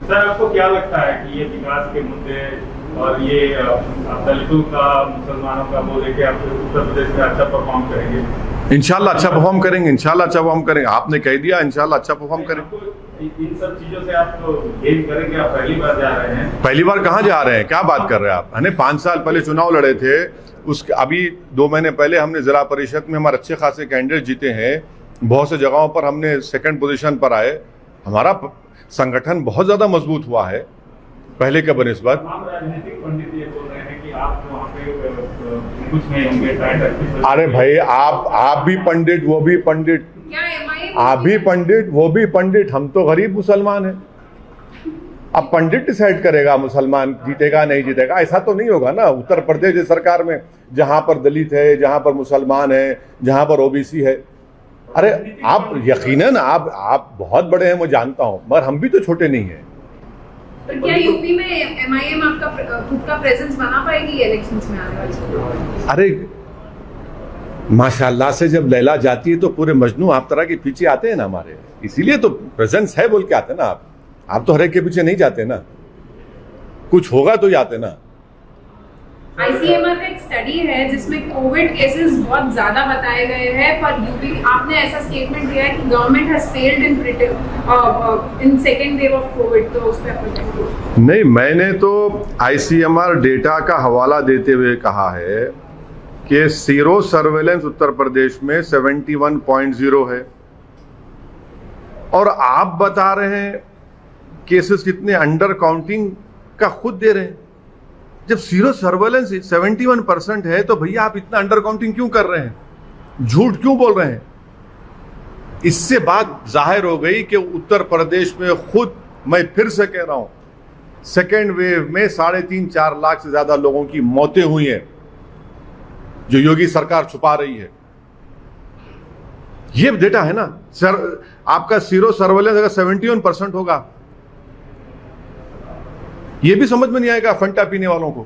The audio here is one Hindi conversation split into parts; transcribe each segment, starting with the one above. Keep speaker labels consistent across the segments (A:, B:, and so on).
A: सर आपको क्या लगता है कि ये विकास के मुद्दे और ये दलितों का, मुसलमानों का वो लेके आप उत्तर प्रदेश में अच्छा परफॉर्म करेंगे?
B: इंशाल्लाह अच्छा परफॉर्म करेंगे, इंशाल्लाह अच्छा परफॉर्म करेंगे। आपने कह दिया इंशाल्लाह अच्छा परफॉर्म करेंगे।
A: इन सब चीजों से आप गेम करेंगे? आप पहली बार जा रहे हैं?
B: पहली बार कहाँ जा रहे हैं, क्या बात कर रहे हैं आप? हमने 5 साल पहले चुनाव लड़े थे, उसके अभी 2 महीने पहले हमने जिला परिषद में हमारे अच्छे खासे कैंडिडेट जीते हैं। बहुत से जगहों पर हमने 2nd पोजीशन पर आए। हमारा संगठन बहुत ज्यादा मजबूत हुआ है पहले के बनिस्बत।
A: राजनीतिक पंडित ये बोल रहे हैं कि आप वहाँ पे कुछ नहीं होंगे।
B: अरे भाई आप भी पंडित, वो भी पंडित, आप भी पंडित, वो भी पंडित, हम तो गरीब मुसलमान हैं। अब पंडित डिसाइड करेगा मुसलमान जीतेगा नहीं जीतेगा, ऐसा तो नहीं होगा ना। उत्तर प्रदेश सरकार में जहां पर दलित है, जहां पर मुसलमान है, जहां पर ओबीसी है, अरे आप यकीनन आप बहुत बड़े हैं, मैं जानता हूं, मगर हम भी तो छोटे नहीं हैं।
C: तो क्या यूपी में एमआईएम आपका खुद का प्रेजेंस बना पाएगी इलेक्शंस में आने वाले?
B: अरे माशाल्लाह से जब लैला जाती है तो पूरे मजनू आप तरह के पीछे आते हैं ना हमारे, इसीलिए तो प्रेजेंस है बोल के आते हैं ना। आप तो हर एक के पीछे नहीं जाते ना, कुछ होगा तो जाते ना।
C: आईसीएमआर का एक स्टडी है जिसमें कोविड केसेस बहुत ज्यादा बताए गए हैं, पर यूपी आपने ऐसा स्टेटमेंट दिया है कि government has failed in second wave of Covid, तो उस पर
B: नहीं, मैंने तो आईसीएमआर डेटा का हवाला देते हुए कहा है कि सीरो सर्वेलेंस उत्तर प्रदेश में 71.0 है, और आप बता रहे हैं केसेस कितने अंडर काउंटिंग का खुद दे रहे हैं। जब सीरो सर्वेलेंस 71% है तो भैया आप इतना अंडर काउंटिंग क्यों कर रहे हैं, झूठ क्यों बोल रहे हैं? इससे बात जाहिर हो गई कि उत्तर प्रदेश में खुद, मैं फिर से कह रहा हूं, सेकेंड वेव में 3.5-4 लाख से ज्यादा लोगों की मौतें हुई हैं, जो योगी सरकार छुपा रही है। ये डेटा है ना सर। आपका सीरो सर्वेलेंस अगर 71% होगा, ये भी समझ में नहीं आएगा फंटा पीने वालों को।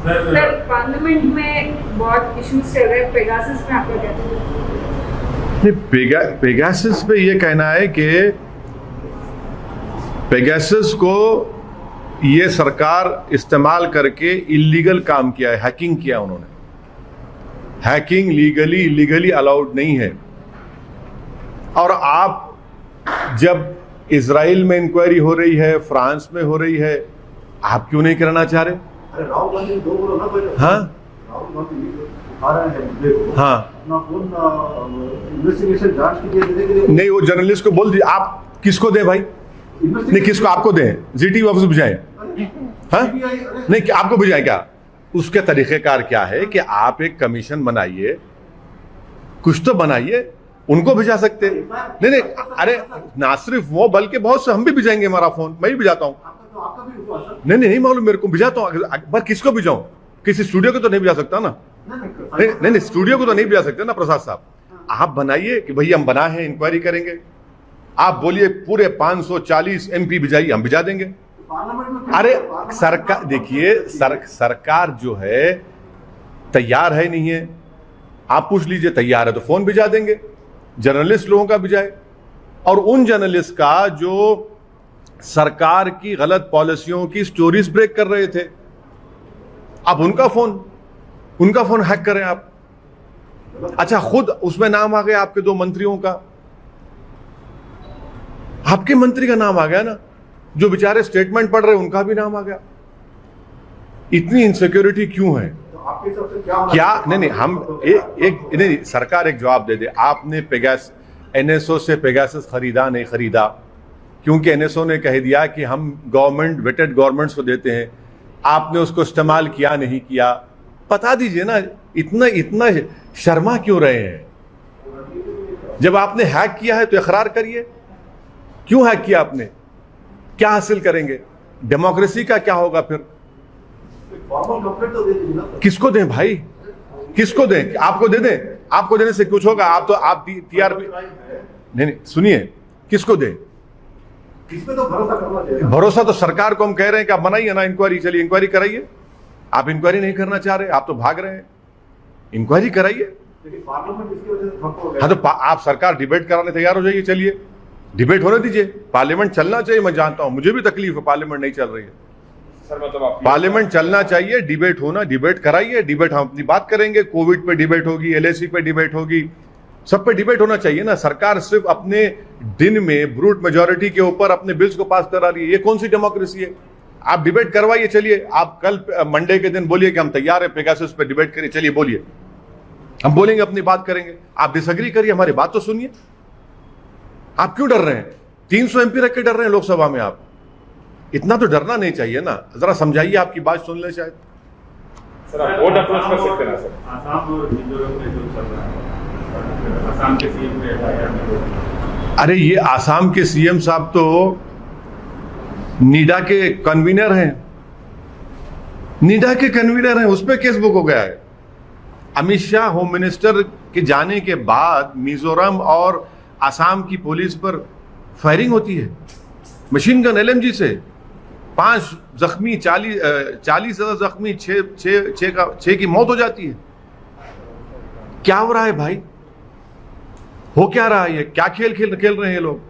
C: सर पार्लियामेंट में बहुत इश्यूज चल रहे हैं, पेगासस पे आपका क्या कहना है?
B: पेगासस पे ये कहना है कि पेगासस को ये सरकार इस्तेमाल करके इलीगल काम किया है, हैकिंग किया उन्होंने। हैकिंग लीगली इलीगली अलाउड नहीं है। और आप जब इजराइल में इंक्वायरी हो रही है, फ्रांस में हो रही है, आप क्यों नहीं कराना चाह रहे? हाँ हाँ, नहीं वो जर्नलिस्ट को बोल दीजिए। आप किसको दें भाई? नहीं किसको, आपको दें? जीटी ऑफिस बुझाएं? हाँ नहीं, आपको बुझाएं क्या? उसके तरीकेकार क्या है कि आप एक कमीशन बनाइए, कुछ तो बनाइए, उनको भिजा सकते। नहीं नहीं, अरे ना सिर्फ वो बल्कि बहुत से हम भी भिजाएंगे। हमारा फोन मैं भी भिजाता हूँ। नहीं नहीं मालूम मेरे को, भिजाता हूँ। पर किसको भिजाऊं? किसी स्टूडियो को तो नहीं भिजा सकता ना। नहीं नहीं, स्टूडियो को तो नहीं भिजा सकते ना प्रसाद साहब। आप बनाइए कि भैया हम बना है, इंक्वायरी करेंगे। आप बोलिए पूरे 540 MP भिजाइए, हम भिजा देंगे। अरे सरकार देखिए, सरकार जो है तैयार है नहीं है। आप पूछ लीजिए, तैयार है तो फोन भिजा देंगे, जर्नलिस्ट लोगों का भिजाए। और उन जर्नलिस्ट का जो सरकार की गलत पॉलिसियों की स्टोरीज ब्रेक कर रहे थे, अब उनका फोन हैक करें आप। अच्छा, खुद उसमें नाम आ गया आपके 2 मंत्रियों का, आपके मंत्री का नाम आ गया ना, जो बेचारे स्टेटमेंट पढ़ रहे हैं उनका भी नाम आ गया। इतनी इनसिक्योरिटी क्यों है? क्या नहीं, हम नहीं, सरकार एक जवाब दे दे। आपने एनएसओ से पेगासस खरीदा नहीं खरीदा? क्योंकि एनएसओ ने कह दिया कि हम गवर्नमेंट वेटेड गवर्नमेंट्स को देते हैं। आपने उसको इस्तेमाल किया नहीं किया? बता दीजिए ना। इतना शर्मा क्यों रहे हैं? जब आपने हैक किया है तो इकरार करिए, क्यों हैक किया आपने? क्या हासिल करेंगे? डेमोक्रेसी का क्या होगा फिर? किसको दें भाई, किसको दें? आपको दे दें? आपको देने से कुछ होगा? आप टीआरपी नहीं, सुनिए, किसको दें?
D: किस पे तो भरोसा करना चाहिए।
B: भरोसा तो सरकार को हम कह रहे हैं कि आप बनाइए ना इंक्वायरी, चलिए इंक्वायरी कराइए। आप इंक्वायरी नहीं करना चाह रहे, आप तो भाग रहे हैं। इंक्वायरी कराइए।
D: पार्लियामेंट इसकी वजह से ठप हो गया।
B: हाँ तो आप सरकार डिबेट कराने तैयार हो जाइए, चलिए डिबेट होने दीजिए, पार्लियामेंट चलना चाहिए। मैं जानता हूं, मुझे भी तकलीफ है, पार्लियामेंट नहीं चल रही है
A: सर। मतलब आप
B: पार्लियामेंट चलना चाहिए, डिबेट होना, डिबेट कराइए, डिबेट हम अपनी बात करेंगे। कोविड पे डिबेट होगी, LAC पे डिबेट होगी, सब पे डिबेट होना चाहिए ना। सरकार सिर्फ अपने दिन में ब्रूट मेजोरिटी के ऊपर अपने बिल्स को पास करा रही है, ये कौन सी डेमोक्रेसी है? आप डिबेट करवाइए, चलिए। आप कल मंडे के दिन बोलिए कि हम तैयार है पेगासस पे डिबेट करिए, चलिए बोलिए, हम बोलेंगे, अपनी बात करेंगे। आप डिसएग्री करिए, हमारी बात तो सुनिए। आप क्यों डर रहे हैं? 300 MP रख के डर रहे हैं लोकसभा में। आप इतना तो डरना नहीं चाहिए ना, जरा समझाइए, आपकी बात सुन ले शायद।
A: सर आप बोल्ड अप्रोच कर सकते हैं ना सर।
E: आसाम और मिजोरम में जो चल रहा है, आसाम के सीएम ने FIR।
B: अरे ये आसाम के CM साहब तो नीडा के कन्वीनर हैं, नीडा के कन्वीनर हैं, उस पर केस बुक हो गया है। अमित शाह होम मिनिस्टर के जाने के बाद मिजोरम और आसाम की पुलिस पर फायरिंग होती है मशीन गन LMG से। 5 जख्मी, 40 जख्मी, 6 की मौत हो जाती है। क्या हो रहा है भाई? हो क्या रहा है? ये क्या खेल रहे हैं ये लोग?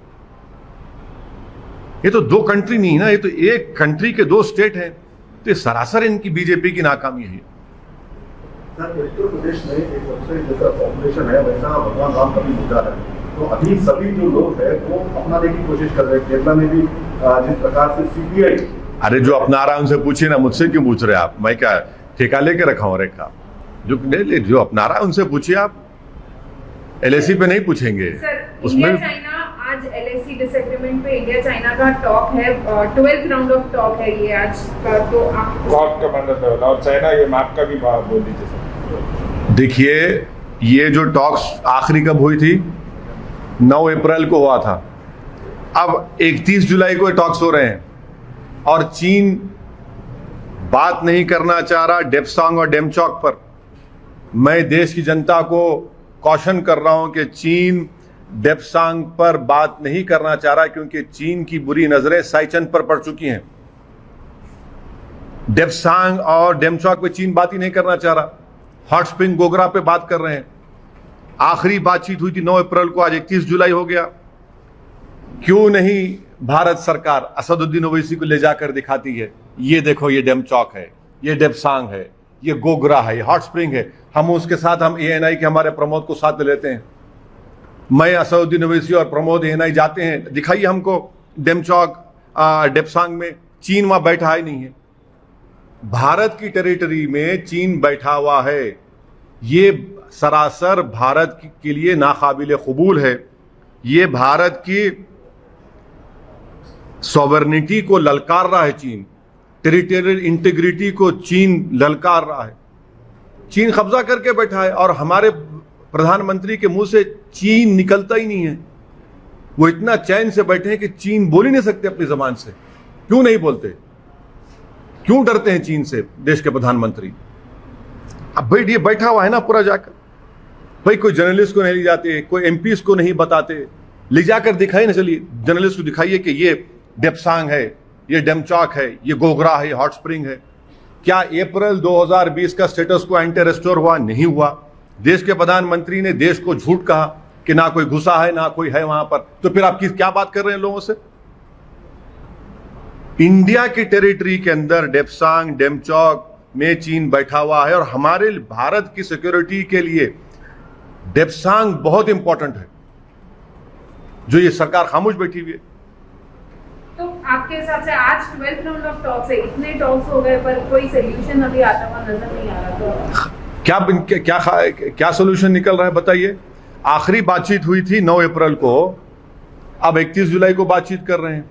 B: ये तो 2 कंट्री नहीं ना, ये तो एक कंट्री के 2 स्टेट हैं। तो सरासर इनकी बीजेपी की नाकामी है।
D: सर उत्तर प्रदेश में एक सबसे जैसा पॉपुलेशन है वैसा भगवान राम का भी मुद्दा है, तो अभी सभी जो लोग हैं वो अपनाने की कोशिश कर रहे हैं। केरला में भी जिस प्रकार से CBI।
B: अरे जो अपना रहा है उनसे पूछिए ना, मुझसे क्यों पूछ रहे हैं आप? मैं क्या ठेका लेके रखा हूं रेखा? जो अपना रहा है उनसे पूछिए आप, LAC पे नहीं पूछेंगे।
C: इंडिया चाइना आज LAC डिसएग्रीमेंट पे इंडिया चाइना का टॉक है, 12th राउंड ऑफ टॉक है ये आज का। तो आप
A: कॉप कमांडर लेवल और चाइना ये मैप का भी बोल दीजिए सर।
B: देखिए, ये जो टॉक्स आखिरी कब हुई थी? 9 अप्रैल को हुआ था। अब 31 जुलाई को टॉक्स हो रहे हैं और चीन बात नहीं करना चाह रहा डेप्सांग और डेमचौक पर। मैं देश की जनता को कॉशन कर रहा हूं कि चीन डेप्सांग पर बात नहीं करना चाह रहा, क्योंकि चीन की बुरी नजरें साइचन पर पड़ चुकी हैं। डेप्सांग और डेमचौक पे चीन बात ही नहीं करना चाह रहा, हॉट स्प्रिंग गोगरा पे बात कर रहे हैं। आखिरी बातचीत हुई थी 9 अप्रैल को, आज 31 जुलाई हो गया। क्यों नहीं भारत सरकार असदुद्दीन ओवैसी को ले जाकर दिखाती है, ये देखो ये डेमचौक है, ये डेप्सांग है, ये गोगरा है, ये हॉट स्प्रिंग है। हम उसके साथ हम ANI के हमारे प्रमोद को साथ ले लेते हैं। मैं असदुद्दीन ओवैसी और प्रमोद ANI जाते हैं, दिखाइए हमको डेमचौक डेप्सांग में। चीन वहां बैठा ही नहीं है। भारत की टेरिटरी में चीन बैठा हुआ है। ये सरासर भारत के लिए नाकाबिल कबूल है। ये भारत की सॉवरेनिटी को ललकार रहा है चीन, टेरिटोरियल इंटीग्रिटी को चीन ललकार रहा है। चीन कब्जा करके बैठा है और हमारे प्रधानमंत्री के मुंह से चीन निकलता ही नहीं है। वो इतना चैन से बैठे हैं कि चीन बोल ही नहीं सकते अपनी जबान से। क्यों नहीं बोलते? क्यों डरते हैं चीन से देश के प्रधानमंत्री? अब भाई ये बैठा हुआ है ना पूरा जाकर। भाई कोई जर्नलिस्ट को नहीं ले जाते, कोई MPs को नहीं बताते, ले जाकर दिखाइए ना। चलिए जर्नलिस्ट को दिखाइए कि ये डेप्सांग है, ये डेमचौक है, ये गोगरा है, हॉट स्प्रिंग है। क्या अप्रैल 2020 का स्टेटस को एंटी रेस्टोर हुआ? नहीं हुआ। देश के प्रधानमंत्री ने देश को झूठ कहा कि ना कोई घुसा है ना कोई है वहां पर। तो फिर आप क्या बात कर रहे हैं लोगों से? इंडिया की टेरिटरी के अंदर डेप्सांग डेमचौक में चीन बैठा हुआ है और हमारे भारत की सिक्योरिटी के लिए डेप्सांग बहुत इंपॉर्टेंट है, जो ये सरकार खामोश बैठी हुई है।
C: तो आपके हिसाब से आज 12th राउंड ऑफ टॉक्स है, इतने टॉक्स हो गए पर कोई सोल्यूशन अभी आता हुआ नजर नहीं आ रहा। तो
B: क्या सोल्यूशन निकल रहा है बताइए? आखिरी बातचीत हुई थी 9 अप्रैल को, अब 31 जुलाई को बातचीत कर रहे हैं।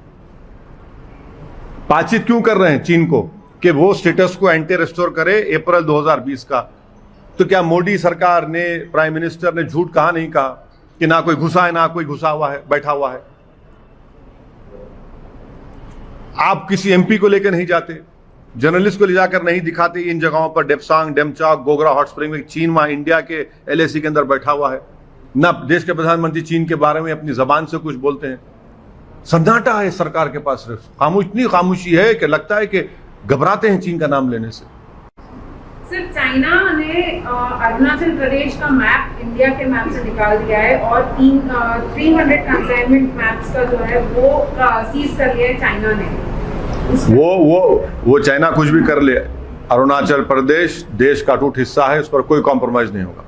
B: बातचीत क्यों कर रहे हैं चीन को? कि वो स्टेटस को एंटी रेस्टोर करे अप्रैल 2020 का। तो क्या मोदी सरकार ने, प्राइम मिनिस्टर ने झूठ कहा? नहीं कहा कि ना कोई घुसा है ना कोई घुसा हुआ है, बैठा हुआ है। आप किसी MP को लेकर नहीं जाते, जर्नलिस्ट को ले जाकर नहीं दिखाते इन जगहों पर, डेप्सांग डेमचौक गोगरा हॉट स्प्रिंग में। चीन वहां इंडिया के LAC के अंदर बैठा हुआ है। ना देश के प्रधानमंत्री चीन के बारे में अपनी जबान से कुछ बोलते हैं। सन्नाटा है सरकार के पास, सिर्फ इतनी खामोशी है कि लगता है कि घबराते हैं चीन का नाम लेने से।
C: सिर्फ चाइना ने अरुणाचल प्रदेश का मैप इंडिया के मैप से निकाल दिया है और 300 कंसाइनमेंट मैप्स का जो है वो सीज कर लिया है चाइना ने।
B: वो चाइना कुछ भी कर ले, अरुणाचल प्रदेश देश का अटूट हिस्सा है, उस पर कोई कॉम्प्रोमाइज नहीं होगा।